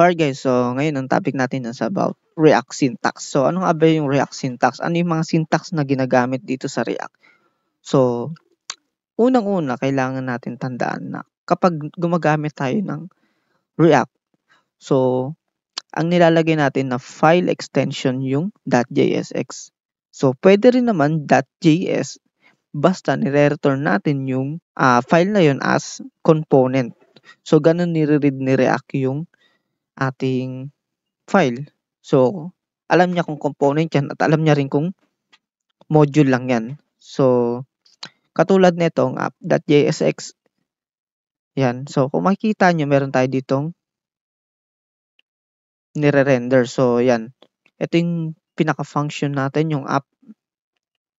Alright guys, so ngayon ang topic natin is about React syntax. So ano nga ba yung React syntax? Ano yung mga syntax na ginagamit dito sa React? So unang-una kailangan natin tandaan na kapag gumagamit tayo ng React, so ang nilalagay natin na file extension yung .jsx. So pwede rin naman .js basta nire-return natin yung file na yun as component. So ganun nire-read ni React yung ating file. So, alam niya kung component yan at alam niya rin kung module lang yan. So, katulad nitong app.jsx, yan. So, kung makikita nyo, meron tayo ditong nire-render. So, yan. Ito yung pinaka-function natin, yung app.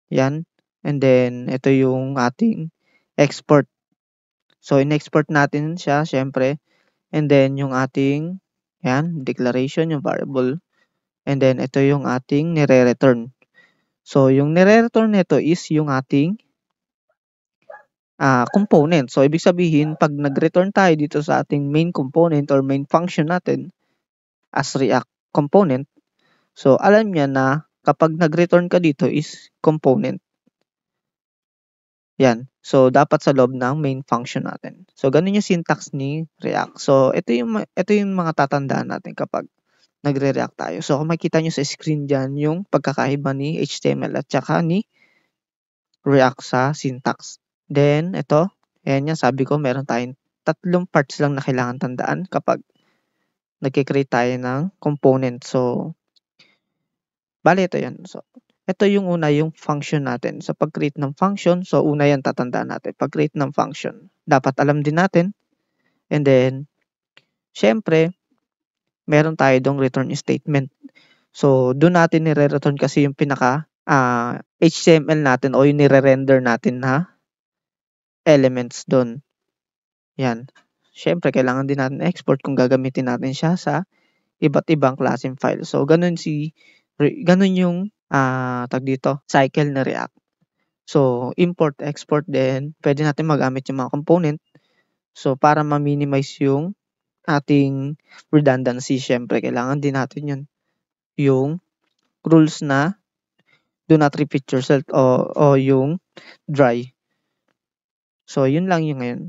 Yan. And then, ito yung ating export. So, in-export natin siya, syempre. And then, yung ating, yan, declaration, yung variable. And then, ito yung ating nire-return. So, yung nire-return nito is yung ating component. So, ibig sabihin, pag nag-return tayo dito sa ating main component or main function natin as React component, so, alam niya na kapag nag-return ka dito is component. Yan. So, dapat sa loob ng main function natin. So, ganun yung syntax ni React. So, ito yung mga tatandaan natin kapag nagre-react tayo. So, kung makikita nyo sa screen dyan, yung pagkakaiba ni HTML at saka ni React sa syntax. Then, ito, ayan yan, sabi ko, meron tayong 3 parts lang na kailangan tandaan kapag nag-create tayo ng component. So, bali ito yan. So, ito yung una, yung function natin. So, pag-create ng function, so, una yan tatandaan natin. Pag-create ng function, dapat alam din natin. And then, syempre, meron tayo dong return statement. So, doon natin nire-return kasi yung pinaka HTML natin o yung nire-render natin na elements doon. Yan. Syempre, kailangan din natin export kung gagamitin natin siya sa iba't ibang klaseng file. So, ganun yung tag dito, cycle na React. So, import, export din. Pwede natin magamit yung mga component. So, para ma-minimize yung ating redundancy, syempre, kailangan din natin yun. Yung rules na do not repeat yourself o yung dry. So, yun lang yung ngayon.